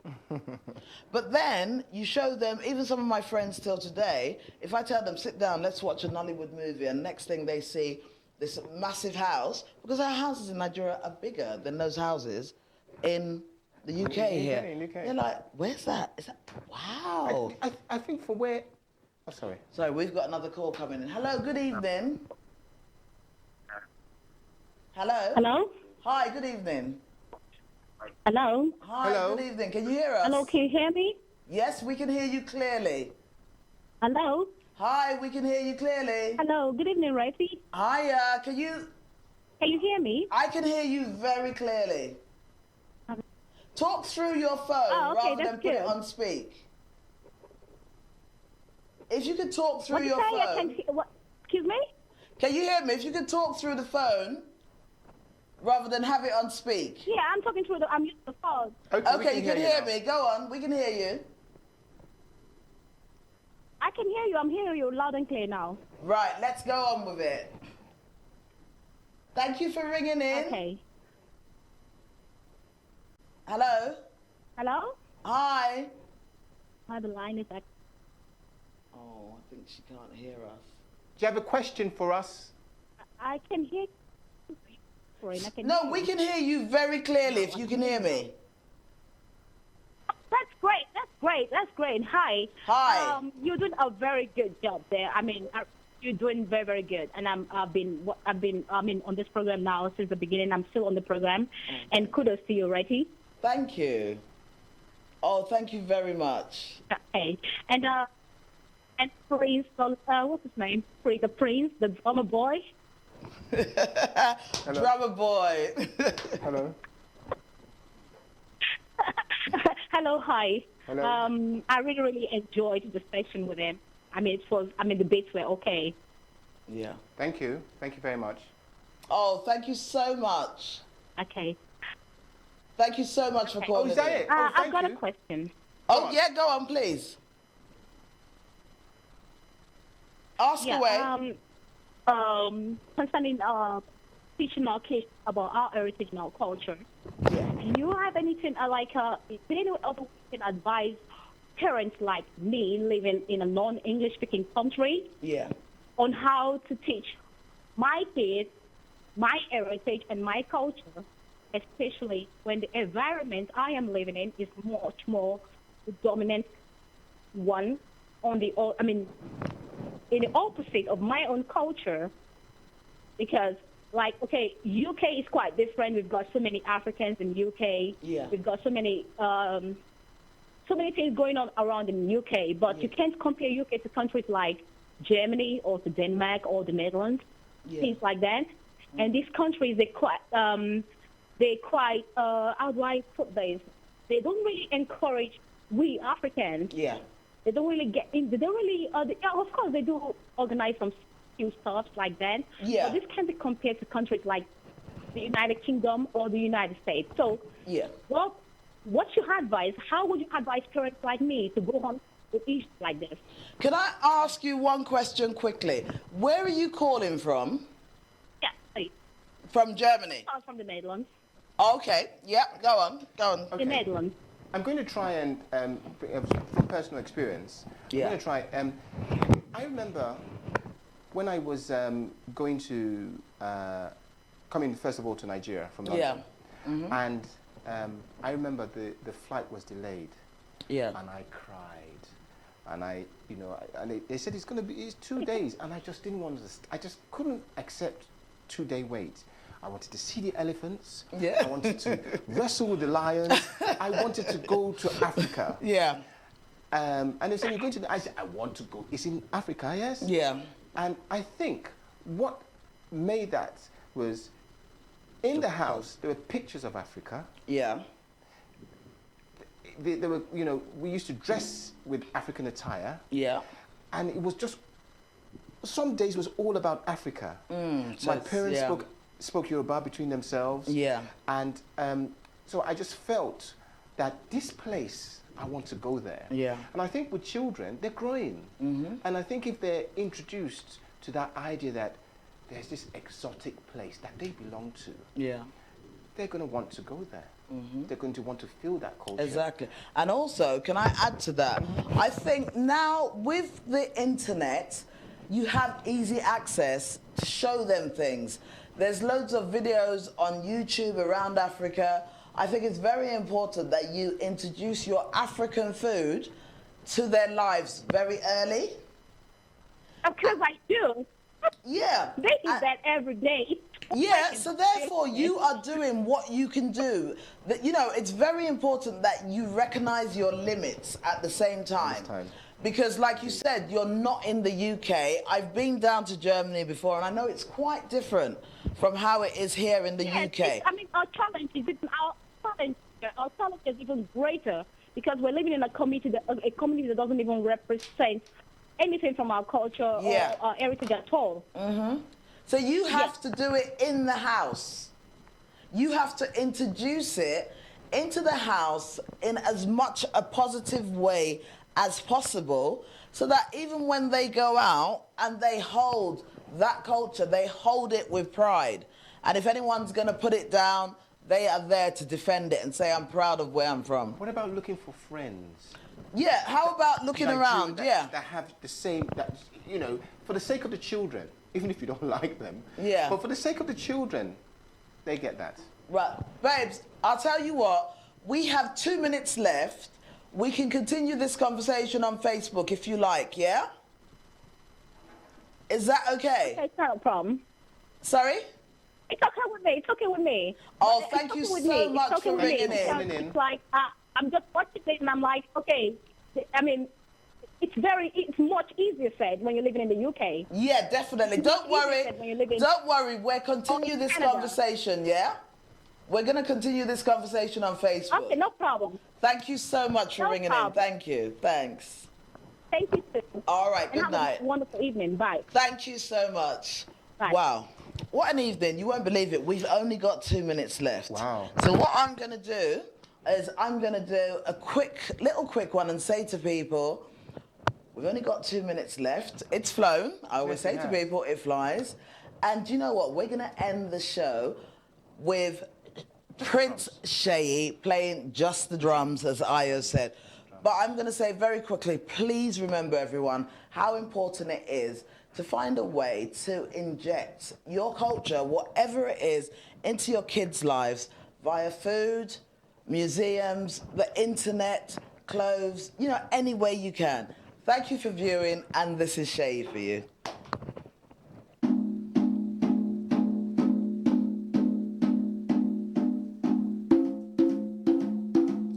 But then you show them, even some of my friends still today, if I tell them, sit down, let's watch a Nollywood movie, and next thing they see this massive house, because our houses in Nigeria are bigger than those houses in the UK here. They're like, "Where's that? Is that, wow." I think for where... Oh, sorry. Sorry, we've got another call coming in. Hello, good evening. Hello? Hello? Hi, good evening. Hello? Hi, Hello? good evening. Can you hear us? Hello, can you hear me? Yes, we can hear you clearly. Hello? Hi, we can hear you clearly. Hello, good evening, Rafi. Hiya, can you... Can you hear me? I can hear you very clearly. Talk through your phone Oh, okay, rather than that's put it good. on speak. If you could talk through What did you your say? I phone. can't hear. What? Excuse me? Can you hear me? If you could talk through the phone rather than have it on speak. Yeah, I'm talking through I'm using the phone. Okay, you can hear now. me. Go on. We can hear you. I can hear you. I'm hearing you loud and clear now. Right, let's go on with it. Thank you for ringing in. Okay. Hello? Hello? Hi. The line is at. Oh, I think she can't hear us. Do you have a question for us? I can hear you. I can No, hear we you. can hear you very clearly if you can hear me. That's great. That's great. That's great. Hi. Hi. You're doing a very good job there. I mean, you're doing very, very good. And I've been on this program now since the beginning. I'm still on the program, and kudos to you, Righty. Thank you. Oh, thank you very much. Okay. And Prince, what's his name? The Prince, the drummer boy. Drummer boy. Hello. Hello, hi. Hello. I really, really enjoyed the session with him. The beats were okay. Yeah. Thank you. Thank you very much. Oh, thank you so much. Okay. Thank you so much for calling is that in. it? Oh, I've thank got you. a question. Oh, on. yeah, go on, please. Ask away. Concerning teaching our kids about our heritage and our culture. Yeah. Do you have anything is there any other way you can advise parents like me living in a non-English speaking country Yeah. on how to teach my kids my heritage and my culture, especially when the environment I am living in is much more the dominant one in the opposite of my own culture, because UK is quite different. We've got so many Africans in UK. Yeah. We've got so many things going on around in UK, but you can't compare UK to countries like Germany or to Denmark or the Netherlands, things like that. And these countries, they're quite how do I put this? They don't really encourage we Africans. Yeah. They don't really get in. They don't really. Of course, they do organize some few stuff like that. Yeah. But this can be compared to countries like the United Kingdom or the United States. So, Yeah. well, what's your advice? How would you advise parents like me to go on with issues like this? Can I ask you one question quickly? Where are you calling from? Yeah, please. From Germany. I'm from the Netherlands. Okay. Yeah. Go on. Go on. The Netherlands. I'm going to try and, from personal experience, Yeah. I'm going to try. I remember when I was going to, coming first of all to Nigeria from London. Yeah. And I remember the flight was delayed. Yeah. And I cried. And they said it's 2 days. And I just didn't want to, I just couldn't accept 2-day wait. I wanted to see the elephants. Yeah. I wanted to wrestle with the lions. I wanted to go to Africa. Yeah. And they said, you're going to, I said, I want to go. It's in Africa, yes? Yeah. And I think what made that was in the house, there were pictures of Africa. Yeah. There were, we used to dress with African attire. Yeah. And it was just, some days was all about Africa. so My it's- parents yeah. spoke Yoruba between themselves. Yeah. And so I just felt that this place, I want to go there. Yeah. And I think with children, they're growing. And I think if they're introduced to that idea that there's this exotic place that they belong to, Yeah. they're going to want to go there. They're going to want to feel that culture. Exactly. And also, can I add to that? I think now with the internet, you have easy access to show them things. There's loads of videos on YouTube around Africa. I think it's very important that you introduce your African food to their lives very early. Of course I do. Yeah. They do that every day. Yeah, so therefore you are doing what you can do. That, it's very important that you recognize your limits at the same time. Because like you said, you're not in the UK. I've been down to Germany before, and I know it's quite different from how it is here in the UK. Our challenge is our challenge our challenge is even greater because we're living in a community that doesn't even represent anything from our culture Yeah. or our heritage at all. So you have to do it in the house. You have to introduce it into the house in as much a positive way as possible so that even when they go out and they hold that culture, they hold it with pride. And if anyone's going to put it down, they are there to defend it and say, I'm proud of where I'm from. What about looking for friends? Yeah, how about looking Like around? that, Yeah. that have the same, that, you know, for the sake of the children, even if you don't like them. Yeah. But for the sake of the children, they get that. Right, babes, I'll tell you what, we have 2 minutes left. We can continue this conversation on Facebook if you like, yeah? Is that okay? Okay, it's not a problem. Sorry? It's okay with me. It's okay with me. Oh, It's thank okay you with so me. much It's okay for with me ringing because in. it's like I'm just watching it and I'm like, okay. I mean, it's much easier said when you're living in the UK. Yeah, definitely. It's Don't much easier worry. said when you live in- Don't worry. We'll continue this Canada. conversation, yeah? We're going to continue this conversation on Facebook. Okay, no problem. Thank you so much for No ringing in. problem. Thank you. Thanks. Thank you, too. All right, And good have night. a wonderful evening. Bye. Thank you so much. Bye. Wow. What an evening. You won't believe it. We've only got 2 minutes left. Wow. So what I'm going to do is I'm going to do a little quick one and say to people, we've only got 2 minutes left. It's flown. I always say to Yeah. people, it flies. And you know what? We're going to end the show with Prince Shay playing just the drums, as Ayo said. But I'm going to say very quickly, please remember, everyone, how important it is to find a way to inject your culture, whatever it is, into your kids' lives via food, museums, the internet, clothes, you know, any way you can. Thank you for viewing, and this is Shay for you.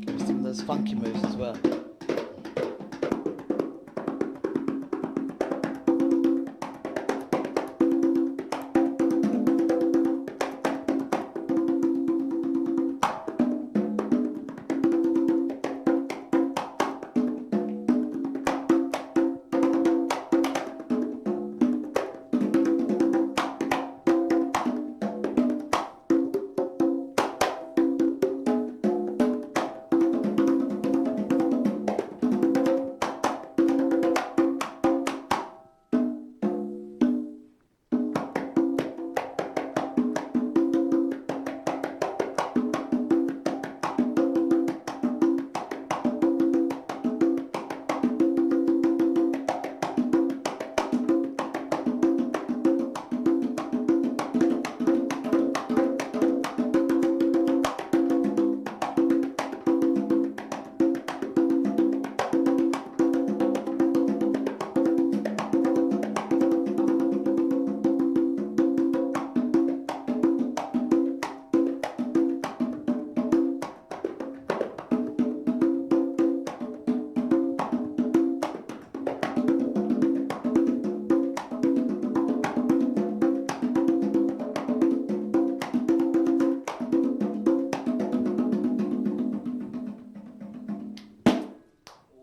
Give us some of those funky moves as well.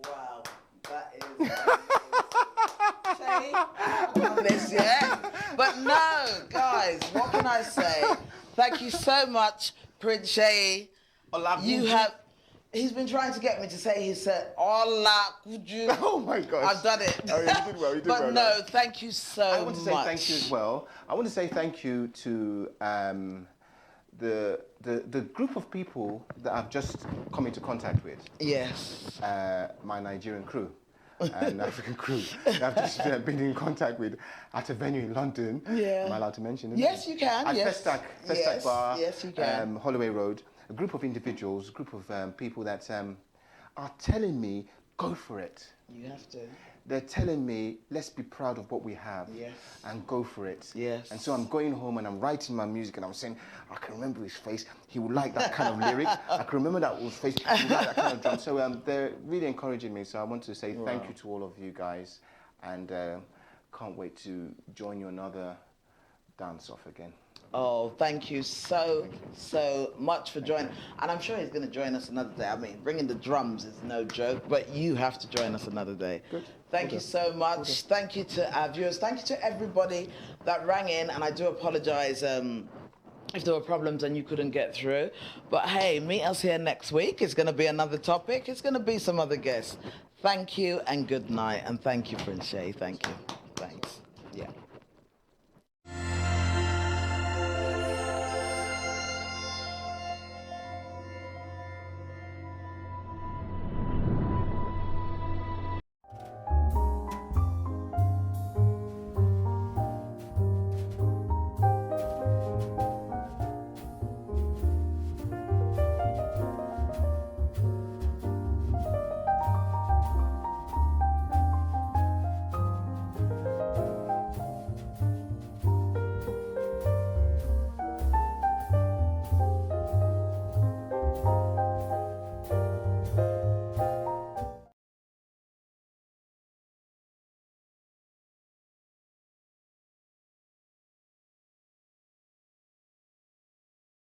Wow, that is Shay, on this, yeah? But no, guys, what can I say? Thank you so much, Prince Shay. You have. He's been trying to get me to say. He said, "Hola, could you?" Oh my gosh. I've done it. Oh, yeah, you did well. You did but well. no, thank you so much. I want to say thank you as well. I want to say thank you to the group of people that I've just come into contact with. Yes. My Nigerian crew and African crew that I've just been in contact with at a venue in London. Yeah. Am I allowed to mention it? Yes, you can. At Yes. Festac Yes, Bar, yes, you can. Holloway Road. A group of individuals, a group of people that are telling me, go for it. You have to. They're telling me, let's be proud of what we have Yes. and go for it. Yes. And so I'm going home and I'm writing my music and I'm saying, I can remember his face. He would like that kind of lyric. I can remember that his face. He would like that kind of drum. So they're really encouraging me. So I want to say thank you to all of you guys and can't wait to join you another dance off again. Oh, thank you so much for joining. And I'm sure he's going to join us another day. I mean, bringing the drums is no joke, but you have to join us another day. Good. Thank you so much. Thank you to our viewers. Thank you to everybody that rang in. And I do apologize if there were problems and you couldn't get through. But hey, meet us here next week. It's going to be another topic. It's going to be some other guests. Thank you and good night. And thank you, Prince Shay. Thank you. Thanks. Yeah.